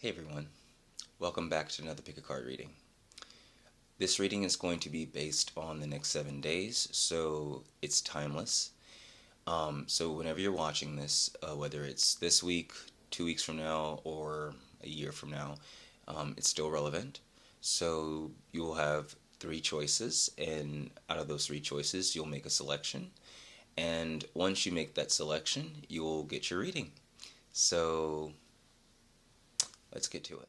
Hey everyone, welcome back to another pick a card reading. This reading is going to be based on the next 7 days, so it's timeless. So whenever you're watching this, whether it's this week, 2 weeks from now, or a year from now, it's still relevant. So you will have three choices, and out of those three choices, you'll make a selection. And once you make that selection, you will get your reading. So let's get to it.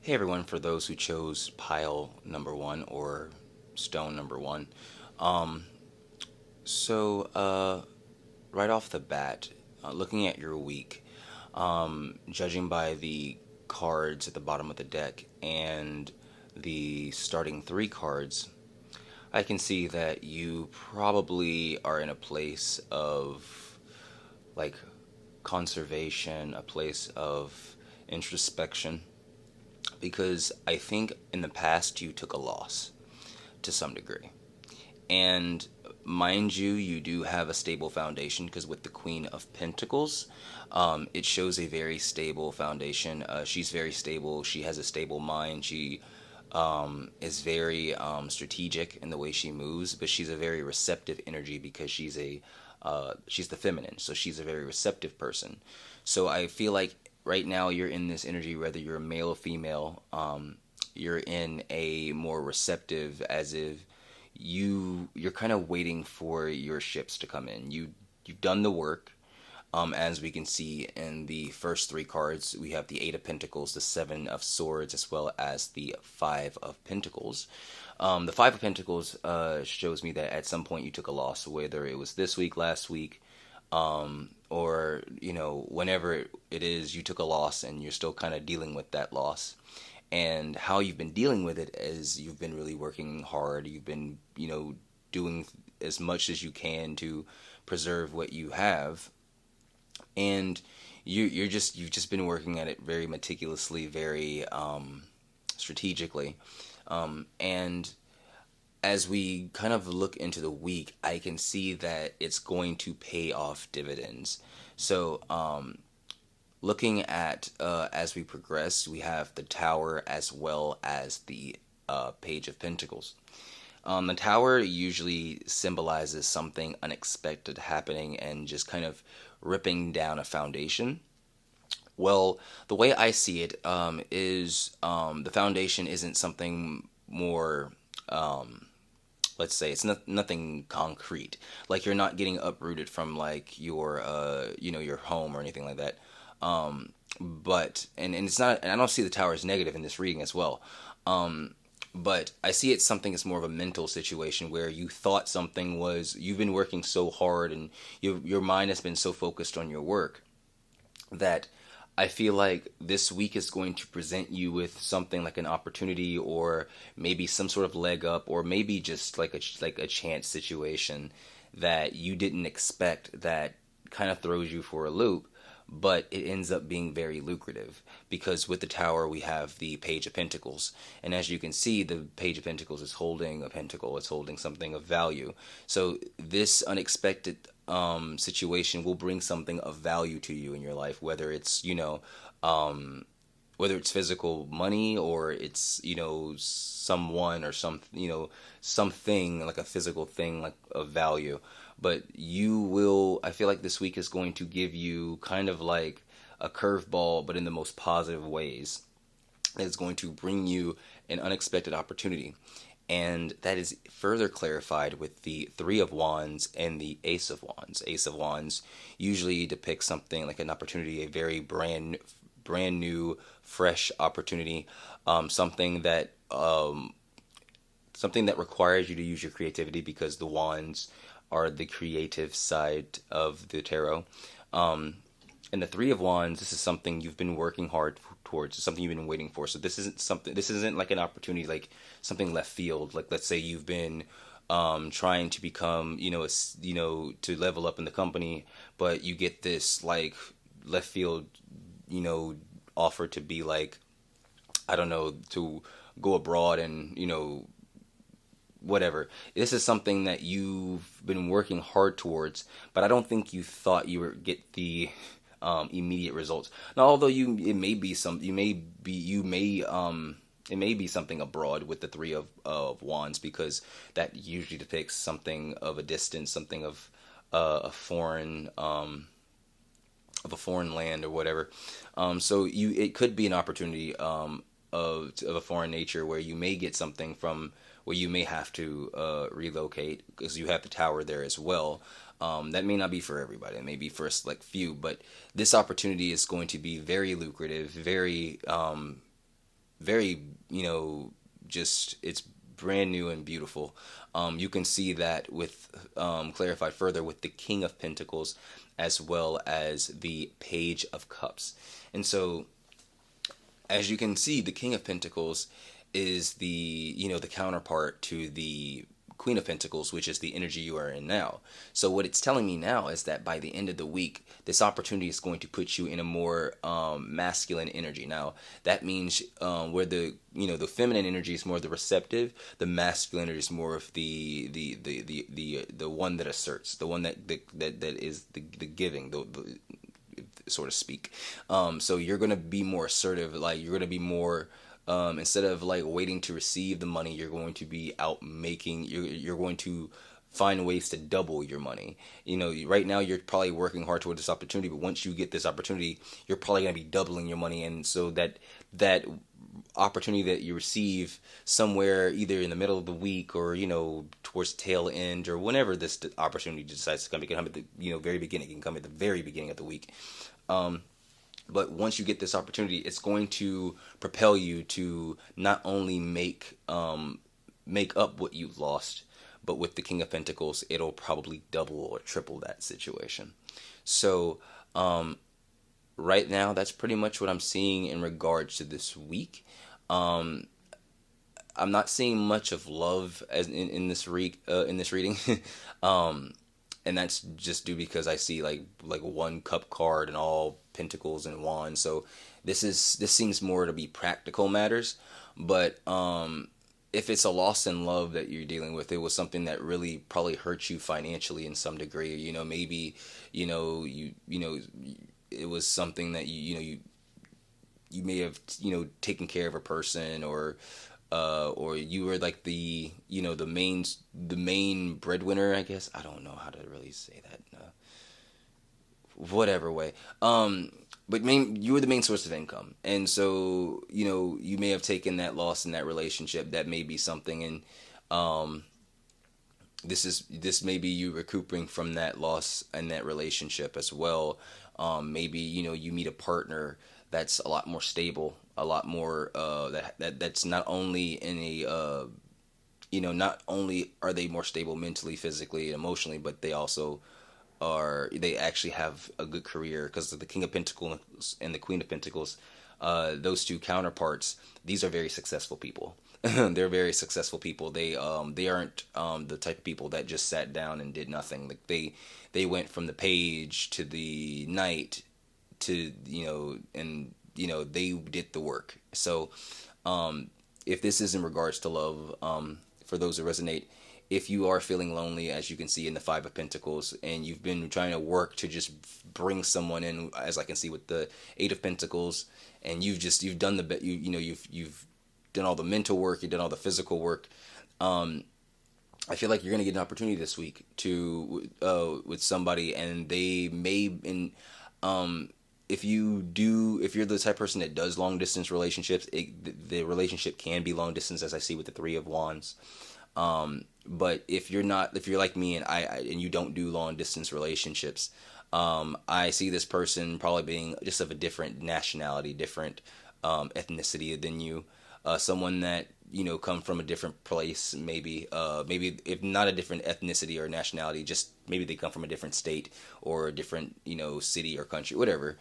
Hey everyone, for those who chose pile number one or stone number one. Um, so, right off the bat, looking at your week, judging by the cards at the bottom of the deck and the starting three cards, I can see that you probably are in a place of like conservation, a place of introspection, because I think in the past you took a loss to some degree. And mind you, you do have a stable foundation because with the Queen of Pentacles, it shows a very stable foundation. She's very stable. She has a stable mind. She is very strategic in the way she moves, but she's a very receptive energy because she's the feminine, so she's a very receptive person. So I feel like right now you're in this energy, whether you're a male or female, you're in a more receptive, as if you're kind of waiting for your ships to come in. You've done the work. As we can see in the first three cards, we have the Eight of Pentacles, the Seven of Swords, as well as the Five of Pentacles. The Five of Pentacles shows me that at some point you took a loss, whether it was this week, last week, or whenever it is, you took a loss and you're still kind of dealing with that loss. And how you've been dealing with it is you've been really working hard. You've been doing as much as you can to preserve what you have, and you've just been working at it very meticulously, very strategically, and as we kind of look into the week, I can see that it's going to pay off dividends. So, looking at as we progress, we have the Tower as well as the Page of Pentacles. The Tower usually symbolizes something unexpected happening and just kind of ripping down a foundation. Well, the way I see it is the foundation isn't something more, let's say, it's nothing concrete. Like you're not getting uprooted from like your home or anything like that. But and it's not, and I don't see the Tower as negative in this reading as well. But I see it something as more of a mental situation where you thought something was, you've been working so hard and your mind has been so focused on your work that I feel like this week is going to present you with something like an opportunity, or maybe some sort of leg up, or maybe just like a chance situation that you didn't expect, that kind of throws you for a loop, but it ends up being very lucrative because with the Tower we have the Page of Pentacles, and as you can see, the Page of Pentacles is holding a pentacle. It's holding something of value. So this unexpected situation will bring something of value to you in your life, whether it's whether it's physical money, or it's someone, or something like a physical thing like of value. But you will, I feel like this week is going to give you kind of like a curveball, but in the most positive ways. It's going to bring you an unexpected opportunity, and that is further clarified with the Three of Wands and the Ace of Wands. Ace of Wands usually depicts something like an opportunity, a very brand new, fresh opportunity, something that requires you to use your creativity, because the wands are the creative side of the tarot. Um, and the Three of Wands, this is something you've been working hard towards. It's something you've been waiting for. So this isn't something. This isn't like an opportunity, like something left field. Like let's say you've been trying to become, to level up in the company, but you get this like left field, you know, offer to be like, I don't know, to go abroad and whatever. This is something that you've been working hard towards, but I don't think you thought you would get the immediate results. Now, although it may be something abroad with the three of wands, because that usually depicts something of a distance, something of of a foreign land or whatever. So it could be an opportunity of a foreign nature where you may get something from where you may have to relocate, because you have the tower there as well. That may not be for everybody. It may be for a select few, but this opportunity is going to be very lucrative, very, just it's brand new and beautiful. You can see that with clarified further with the King of Pentacles as well as the Page of Cups. And so, as you can see, the King of Pentacles is the counterpart to the Queen of Pentacles, which is the energy you are in now. So what it's telling me now is that by the end of the week, this opportunity is going to put you in a more masculine energy. Now that means where the feminine energy is more the receptive, the masculine energy is more of the one that asserts, the one that is the giving, so to speak. So you're gonna be more assertive. Like, you're gonna be more. Instead of like waiting to receive the money, you're going to be out making. You're going to find ways to double your money. Right now you're probably working hard toward this opportunity, but once you get this opportunity, you're probably going to be doubling your money. And so that opportunity that you receive somewhere either in the middle of the week or towards the tail end, or whenever this opportunity decides to come, it can come at the very beginning. It can come at the very beginning of the week. But once you get this opportunity, it's going to propel you to not only make up what you've lost, but with the King of Pentacles, it'll probably double or triple that situation. So right now, that's pretty much what I'm seeing in regards to this week. I'm not seeing much of love as in this reading. And that's just due because I see like one cup card and all pentacles and wands. So this seems more to be practical matters. But if it's a loss in love that you're dealing with, it was something that really probably hurt you financially in some degree. Maybe it was something that you may have taken care of a person, or you were like the main breadwinner, I guess. I don't know how to really say that. Whatever way. But you were the main source of income, and so you may have taken that loss in that relationship. That may be something, and this may be you recouping from that loss in that relationship as well. Maybe you meet a partner that's a lot more stable, a lot more that's not only in a not only are they more stable mentally, physically, and emotionally, but they actually have a good career, because of the King of Pentacles and the Queen of Pentacles. Those two counterparts, these are very successful people. They're very successful people. They aren't the type of people that just sat down and did nothing. Like they went from the page to the knight to and they did the work. So if this is in regards to love, for those that resonate, if you are feeling lonely, as you can see in the Five of Pentacles, and you've been trying to work to just bring someone in, as I can see with the Eight of Pentacles, and you've done you've done all the mental work, you've done all the physical work. I feel like you're gonna get an opportunity this week to with somebody, and they may if you're the type of person that does long distance relationships, the relationship can be long distance, as I see with the Three of Wands. But if you're like me and you don't do long distance relationships, I see this person probably being just of a different nationality, different ethnicity than you, someone that come from a different place, maybe if not a different ethnicity or nationality, just maybe they come from a different state or a different city or country, whatever.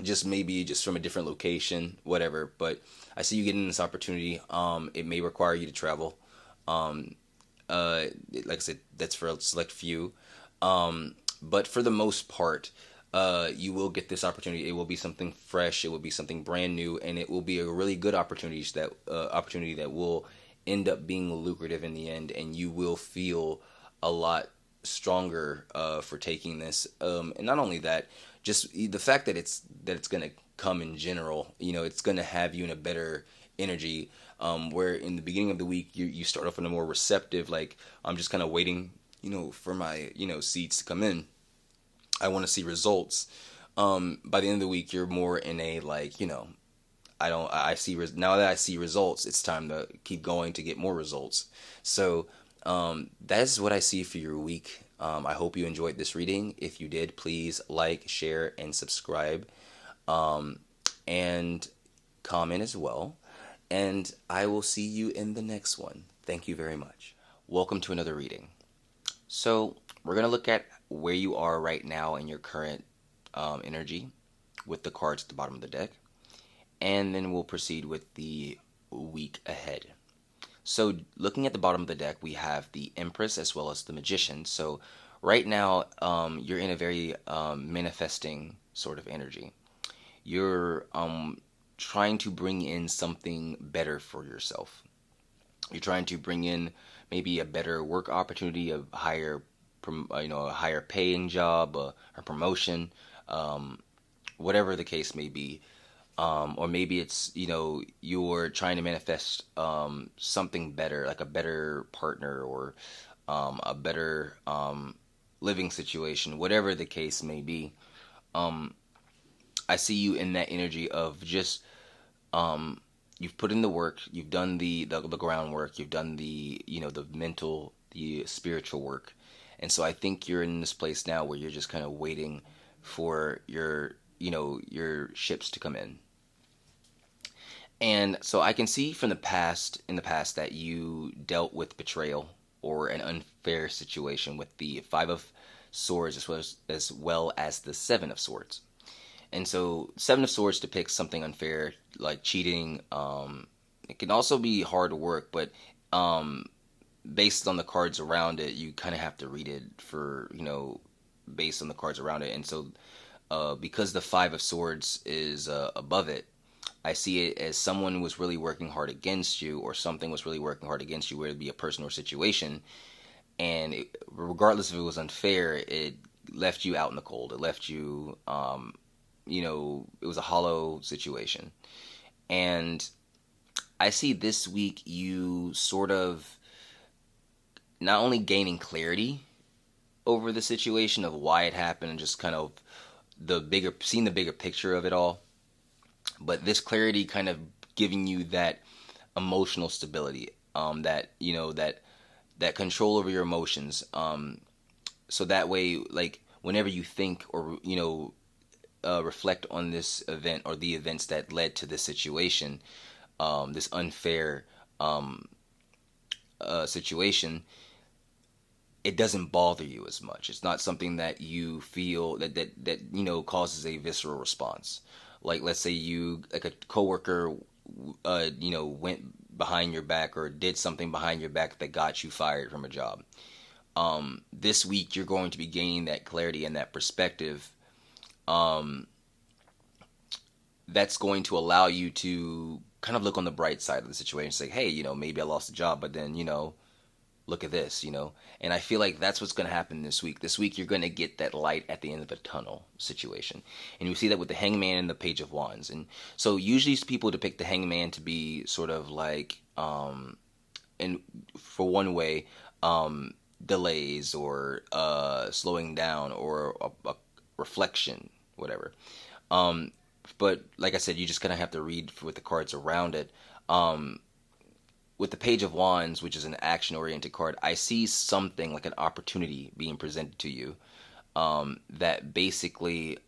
Just maybe just from a different location, whatever. But I see you getting this opportunity. It may require you to travel. Like I said, that's for a select few. But for the most part, you will get this opportunity. It will be something fresh. It will be something brand new, and it will be a really good opportunity that will end up being lucrative in the end, and you will feel a lot stronger for taking this. And not only that, just the fact that it's gonna come in general. It's gonna have you in a better energy. Where in the beginning of the week you start off in a more receptive, like I'm just kind of waiting, for my seeds to come in. I want to see results. By the end of the week, you're more in a like, I don't. I see now that I see results, it's time to keep going to get more results. So that's what I see for your week. I hope you enjoyed this reading. If you did, please like, share, and subscribe, and comment as well. And I will see you in the next one. Thank you very much. Welcome to another reading. So we're gonna look at where you are right now in your current energy with the cards at the bottom of the deck, and then we'll proceed with the week ahead. So, looking at the bottom of the deck, we have the Empress as well as the Magician. So, right now, you're in a very manifesting sort of energy. You're trying to bring in something better for yourself. You're trying to bring in maybe a better work opportunity, a higher paying job, a promotion, whatever the case may be. Or maybe it's you're trying to manifest something better, like a better partner or a better living situation, whatever the case may be. I see you in that energy of just you've put in the work, you've done the groundwork, you've done the mental, the spiritual work, and so I think you're in this place now where you're just kind of waiting for your ships to come in. And so I can see from in the past, that you dealt with betrayal or an unfair situation with the Five of Swords as well as the Seven of Swords. And so Seven of Swords depicts something unfair like cheating. It can also be hard work, but based on the cards around it, you kind of have to read it for based on the cards around it. And so because the Five of Swords is above it, I see it as someone was really working hard against you, or something was really working hard against you, whether it be a person or situation. And regardless if it was unfair, it left you out in the cold. It left you, it was a hollow situation. And I see this week you sort of not only gaining clarity over the situation of why it happened and just kind of seeing the bigger picture of it all, but this clarity kind of giving you that emotional stability, that control over your emotions, so that way, like whenever you think or reflect on this event or the events that led to this situation, this unfair situation, it doesn't bother you as much. It's not something that you feel that causes a visceral response. Like, let's say like a coworker, went behind your back or did something behind your back that got you fired from a job. This week you're going to be gaining that clarity and that perspective. That's going to allow you to kind of look on the bright side of the situation. Say, hey, maybe I lost a job, but then look at this. And I feel like that's what's going to happen this week. This week you're going to get that light at the end of the tunnel situation, and you see that with the Hangman and the Page of Wands. And so usually people depict the Hangman to be sort of like and for one way, delays or slowing down or a reflection, whatever. But like I said, you just kind of have to read with the cards around it. With the Page of Wands, which is an action-oriented card, I see something like an opportunity being presented to you, that basically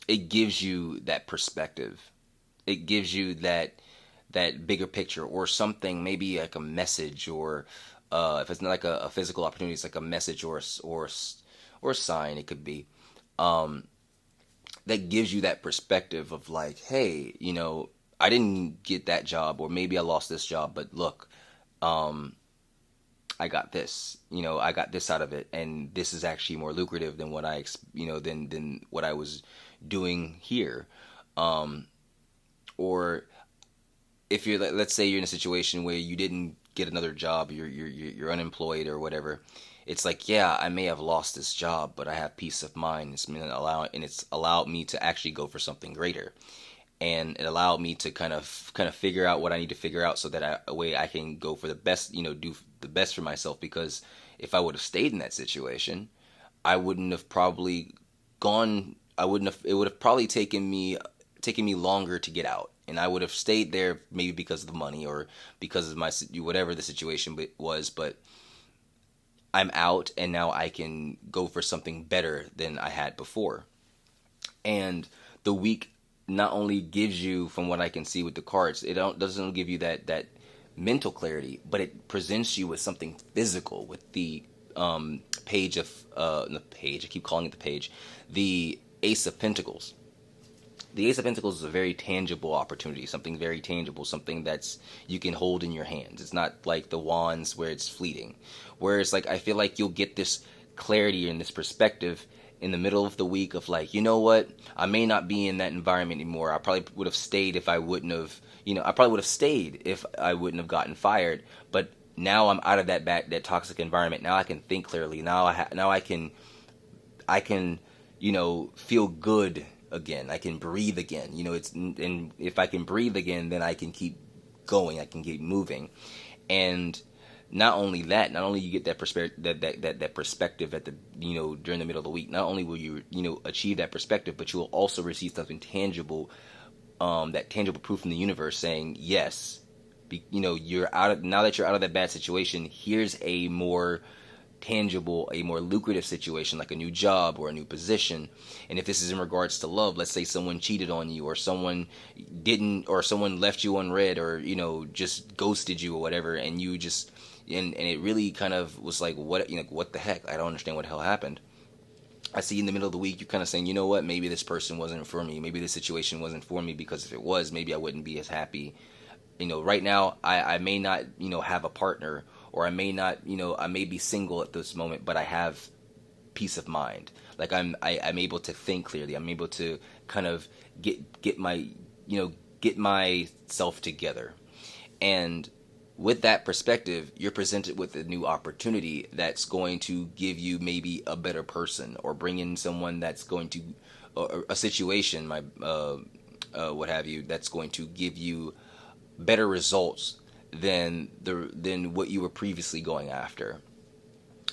it gives you that perspective. It gives you that bigger picture, or something, maybe like a message, or if it's not like a physical opportunity, it's like a message or a sign. It could be that gives you that perspective of like, hey, I didn't get that job, or maybe I lost this job, but look, I got this. I got this out of it, and this is actually more lucrative than what than what I was doing here. Or if you're, let's say you're in a situation where you didn't get another job, you're unemployed or whatever. It's like, yeah, I may have lost this job, but I have peace of mind. It's allowed me to actually go for something greater, and it allowed me to kind of figure out what I need to figure out, so that a way I can go for the best, do the best for myself. Because if I would have stayed in that situation, I wouldn't have probably gone. I wouldn't have. It would have probably taken me longer to get out, and I would have stayed there maybe because of the money or because of my whatever the situation was. But I'm out, and now I can go for something better than I had before. And the week not only gives you, from what I can see with the cards, doesn't give you that mental clarity, but it presents you with something physical with the page of the page. I keep calling it the page, the Ace of Pentacles. The Ace of Pentacles is a very tangible opportunity, something very tangible, something that's you can hold in your hands. It's not like the wands where it's fleeting. Whereas, like, I feel like you'll get this clarity and this perspective in the middle of the week of, like, you know what, I may not be in that environment anymore. I probably would have stayed if I wouldn't have, I probably would have stayed if I wouldn't have gotten fired. But now I'm out of that toxic environment. Now I can think clearly. Now I can feel good again. I can breathe again. And if I can breathe again, then I can keep going. I can keep moving. And not only you get that perspective, that perspective at the during the middle of the week. Not only will you achieve that perspective, but you will also receive something tangible, that tangible proof from the universe saying yes. You're out of now that you're out of that bad situation. Here's a more tangible, a more lucrative situation, like a new job or a new position. And if this is in regards to love, let's say someone cheated on you, or someone didn't, or someone left you unread, or just ghosted you or whatever, and you just and it really kind of was like, what the heck? I don't understand what the hell happened. I see in the middle of the week you're kind of saying, you know what, maybe this person wasn't for me, maybe this situation wasn't for me, because if it was, maybe I wouldn't be as happy. Right now I may not have a partner, or I may not I may be single at this moment, but I have peace of mind. Like I'm able to think clearly. I'm able to kind of get my get myself together. And with that perspective, you're presented with a new opportunity that's going to give you maybe a better person, or bring in someone that's going to, or a situation, what have you, that's going to give you better results than what you were previously going after.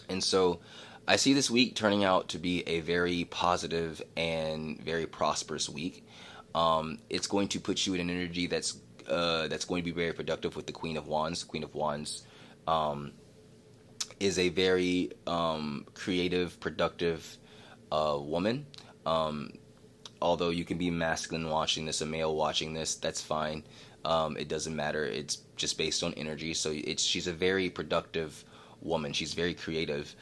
And so I see this week turning out to be a very positive and very prosperous week. It's going to put you in an energy that's going to be very productive with the Queen of Wands. The Queen of Wands is a very creative, productive woman. Although you can be masculine watching this, a male watching this, that's fine. It doesn't matter. It's just based on energy. So she's a very productive woman. She's very creative.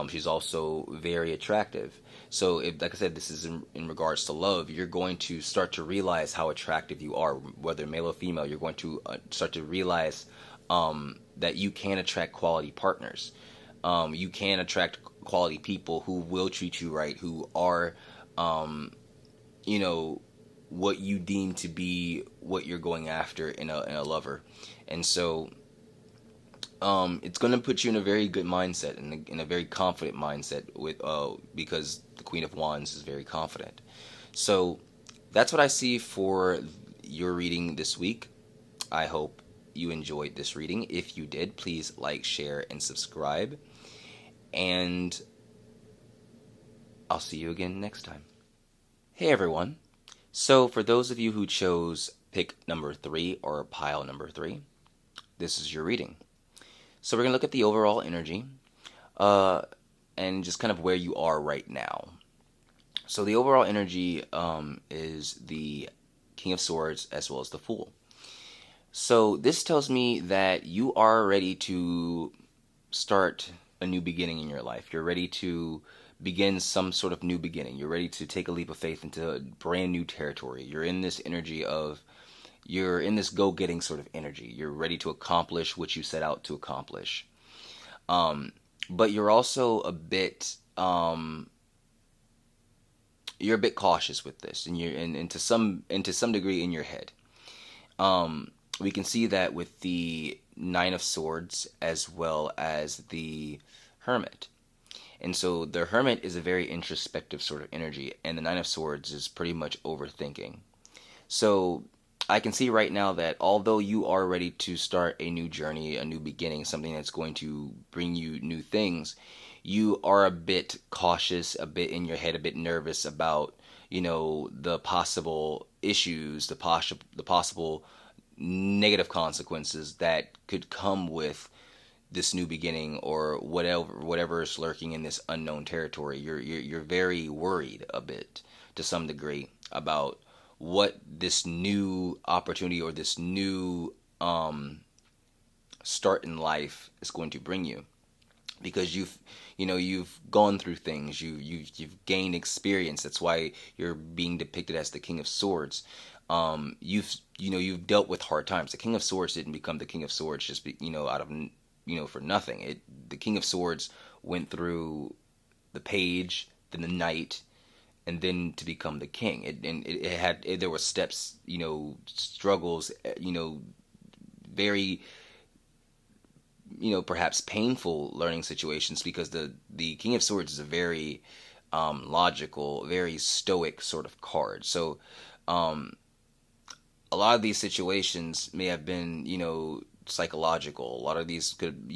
She's also very attractive. So, like I said, this is in regards to love. You're going to start to realize how attractive you are, whether male or female. You're going to start to realize that you can attract quality partners. You can attract quality people who will treat you right, who are, you know, what you deem to be what you're going after in a lover. And so it's going to put you in a very good mindset, in a very confident mindset, because the Queen of Wands is very confident. So that's what I see for your reading this week. I hope you enjoyed this reading. If you did, please like, share, and subscribe. And I'll see you again next time. Hey everyone. So for those of you who chose pick number 3 or pile number 3, this is your reading. So we're going to look at the overall energy and just kind of where you are right now. So the overall energy is the King of Swords as well as the Fool. So this tells me that you are ready to start a new beginning in your life. You're ready to begin some sort of new beginning. You're ready to take a leap of faith into a brand new territory. You're in this energy of, you're in this go-getting sort of energy. You're ready to accomplish what you set out to accomplish. But you're also a bit, you're a bit cautious with this, and you're and to some degree in your head. we can see that with the Nine of Swords as well as the Hermit. And so the Hermit is a very introspective sort of energy, and the Nine of Swords is pretty much overthinking. So I can see right now that although you are ready to start a new journey, a new beginning, something that's going to bring you new things, you are a bit cautious, a bit in your head, a bit nervous about, the possible issues, the possible negative consequences that could come with this new beginning or whatever is lurking in this unknown territory. You're very worried a bit to some degree about what this new opportunity or this new start in life is going to bring you, because you've gone through things, you've gained experience. That's why you're being depicted as the King of Swords. You've dealt with hard times. The King of Swords didn't become the King of Swords just out of for nothing. The King of Swords went through the page, then the knight, and then to become the king. There were steps, struggles, very, perhaps painful learning situations, because the King of Swords is a very logical, very stoic sort of card. So a lot of these situations may have been, psychological. A lot of these could,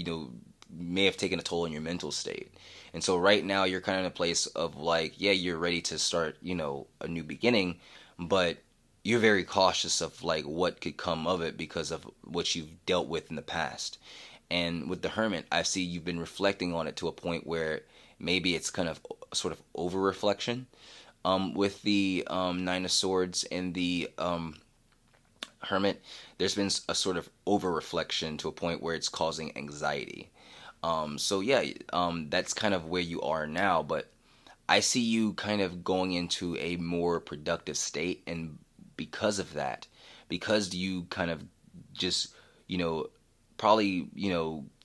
may have taken a toll on your mental state. And so right now you're kind of in a place of like, yeah, you're ready to start, a new beginning, but you're very cautious of like what could come of it because of what you've dealt with in the past. And with the Hermit, I see you've been reflecting on it to a point where maybe it's kind of sort of over reflection. With the Nine of Swords and the Hermit, there's been a sort of over reflection to a point where it's causing anxiety. So yeah, that's kind of where you are now, but I see you kind of going into a more productive state, and because of that, because you kind of just, probably,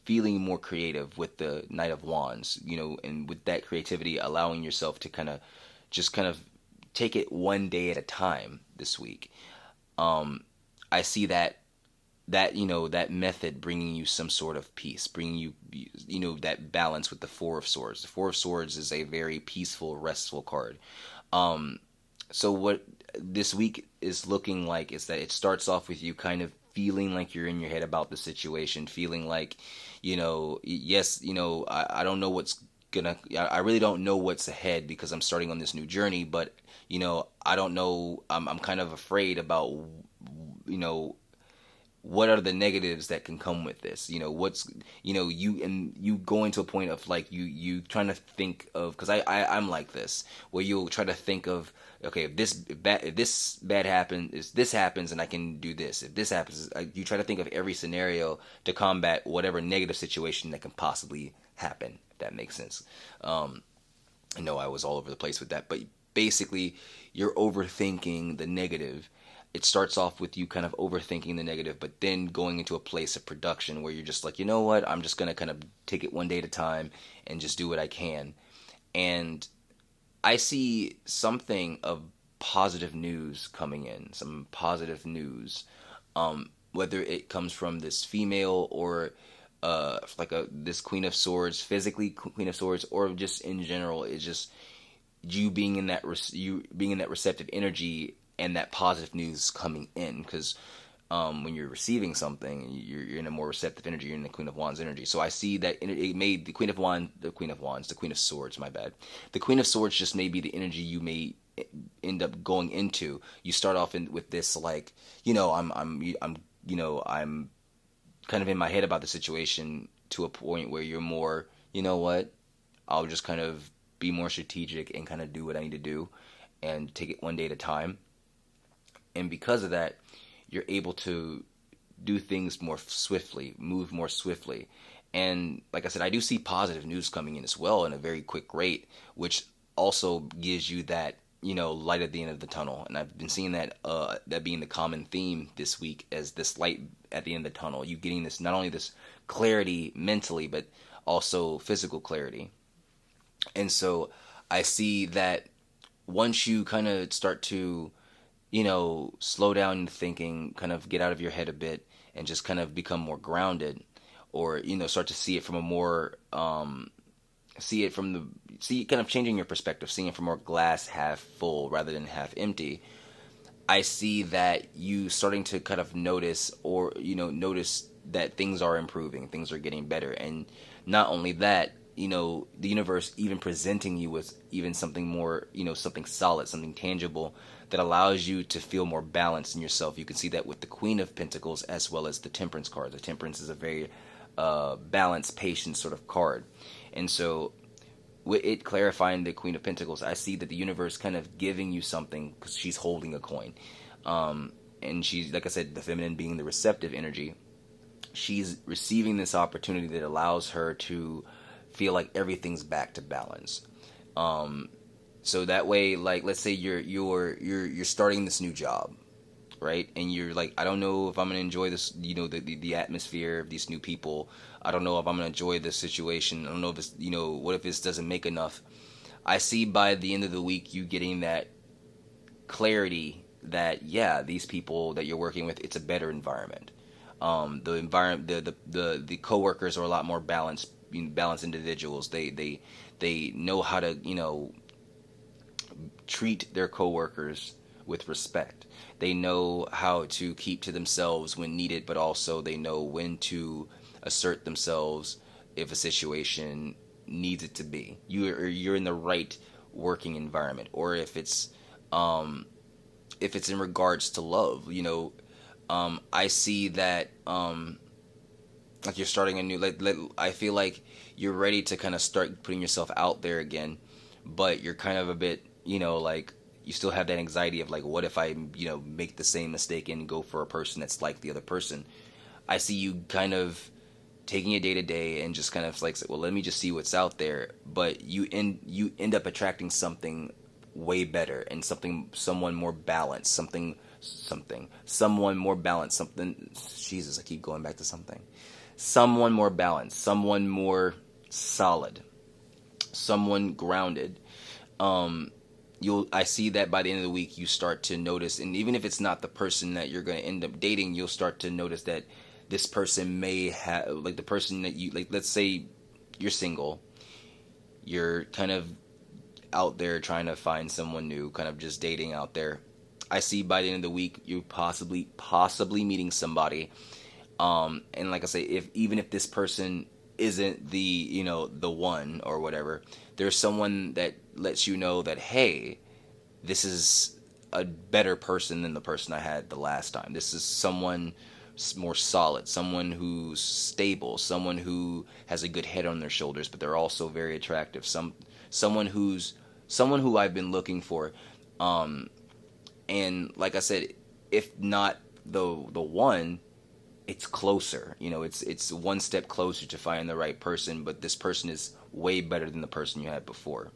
feeling more creative with the Knight of Wands, and with that creativity, allowing yourself to kind of just kind of take it one day at a time this week. I see that method bringing you some sort of peace, bringing you that balance with the Four of Swords. The Four of Swords is a very peaceful, restful card. So what this week is looking like is that it starts off with you kind of feeling like you're in your head about the situation, feeling like, yes, I don't know what's I really don't know what's ahead because I'm starting on this new journey, but I don't know. I'm kind of afraid about, you know, what are the negatives that can come with this. What's, you going to a point of like you trying to think of, because I'm like this, where you'll try to think of, okay, if this bad happens, if this happens, and I can do this. If this happens, you try to think of every scenario to combat whatever negative situation that can possibly happen, if that makes sense. I know I was all over the place with that, but basically you're overthinking the negative. It starts off with you kind of overthinking the negative, but then going into a place of production where you're just like, you know what, I'm just going to kind of take it one day at a time and just do what I can. And I see something of positive news coming in, some positive news, whether it comes from this female or like this Queen of Swords, physically Queen of Swords, or just in general. It's just you being in that you being in that receptive energy and that positive news coming in, because when you're receiving something, you're in a more receptive energy. You're in the Queen of Wands energy. So I see that it made the Queen of Wands, the Queen of Swords. My bad. The Queen of Swords just may be the energy you may end up going into. You start off with this like, I'm kind of in my head about the situation to a point where you're more, you know what, I'll just kind of be more strategic and kind of do what I need to do and take it one day at a time. And because of that, you're able to do things more swiftly, move more swiftly. And like I said, I do see positive news coming in as well in a very quick rate, which also gives you that, light at the end of the tunnel. And I've been seeing that being the common theme this week, as this light at the end of the tunnel. You getting this, not only this clarity mentally, but also physical clarity. And so I see that once you kind of start to, slow down your thinking, kind of get out of your head a bit, and just kind of become more grounded, or start to see it from a more see it from the see kind of changing your perspective, seeing it from more glass half full rather than half empty. I see that you starting to kind of notice, or notice that things are improving, things are getting better, and not only that, the universe even presenting you with even something more, something solid, something tangible that allows you to feel more balanced in yourself. You can see that with the Queen of Pentacles as well as the Temperance card. The Temperance is a very balanced, patient sort of card, and so with it clarifying the Queen of Pentacles, I see that the universe kind of giving you something because she's holding a coin. And she's, like I said, the feminine being the receptive energy. She's receiving this opportunity that allows her to feel like everything's back to balance. So that way, like, let's say you're starting this new job, right? And you're like, I don't know if I'm gonna enjoy this, the atmosphere of these new people. I don't know if I'm gonna enjoy this situation. I don't know if it's, what if this doesn't make enough. I see by the end of the week you getting that clarity that, yeah, these people that you're working with, it's a better environment. The environment, the coworkers are a lot more balanced, balanced individuals. They know how to, treat their coworkers with respect. They know how to keep to themselves when needed, but also they know when to assert themselves if a situation needs it to be. You're in the right working environment, or if it's in regards to love, I see that like you're starting a new, I feel like you're ready to kind of start putting yourself out there again, but you're kind of a bit, like you still have that anxiety of like, what if I, make the same mistake and go for a person that's like the other person. I see you kind of taking it day to day and just kind of like, well, let me just see what's out there. But you end up attracting something way better, and someone more balanced, someone more balanced, something. Jesus, I keep going back to something. Someone more balanced, someone more solid, someone grounded. I see that by the end of the week you start to notice, and even if it's not the person that you're going to end up dating, you'll start to notice that this person may have, like, the person that you like, let's say you're single, you're kind of out there trying to find someone new, kind of just dating out there. I see by the end of the week you possibly meeting somebody, and like I say, if even if this person isn't the, the one or whatever, there's someone that lets you know that, hey, this is a better person than the person I had the last time. This is someone more solid, someone who's stable, someone who has a good head on their shoulders, but they're also very attractive. Someone who I've been looking for. And like I said, if not the one, it's closer. It's one step closer to finding the right person, but this person is way better than the person you had before.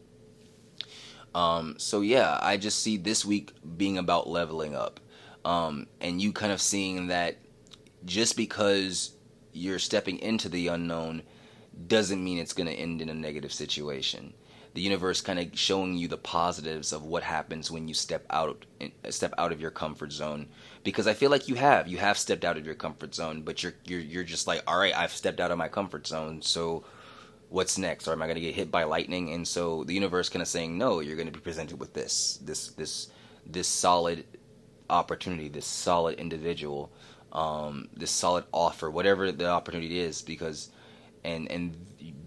So yeah, I just see this week being about leveling up, and you kind of seeing that just because you're stepping into the unknown doesn't mean it's going to end in a negative situation. The universe kind of showing you the positives of what happens when you step out of your comfort zone, because I feel like you have stepped out of your comfort zone, but you're just like, all right, I've stepped out of my comfort zone, so what's next? Or am I going to get hit by lightning? And so the universe kind of saying, no, you're going to be presented with this solid opportunity, this solid individual, this solid offer, whatever the opportunity is, because and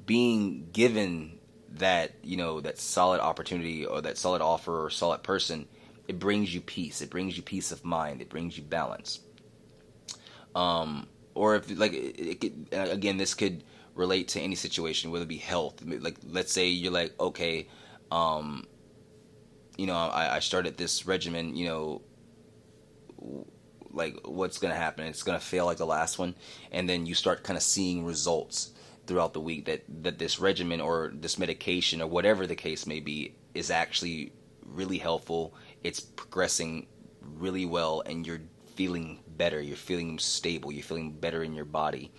being given that, that solid opportunity or that solid offer or solid person, it brings you peace. It brings you peace of mind. It brings you balance. Or if, like, it could, again, this could relate to any situation, whether it be health. Like, let's say you're like, okay, I started this regimen, like, what's going to happen? It's going to fail like the last one. And then you start kind of seeing results throughout the week that this regimen or this medication or whatever the case may be is actually really helpful. It's progressing really well, and you're feeling better. You're feeling stable. You're feeling better in your body.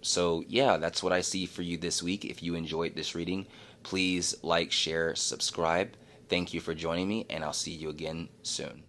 So yeah, that's what I see for you this week. If you enjoyed this reading, please like, share, subscribe. Thank you for joining me, and I'll see you again soon.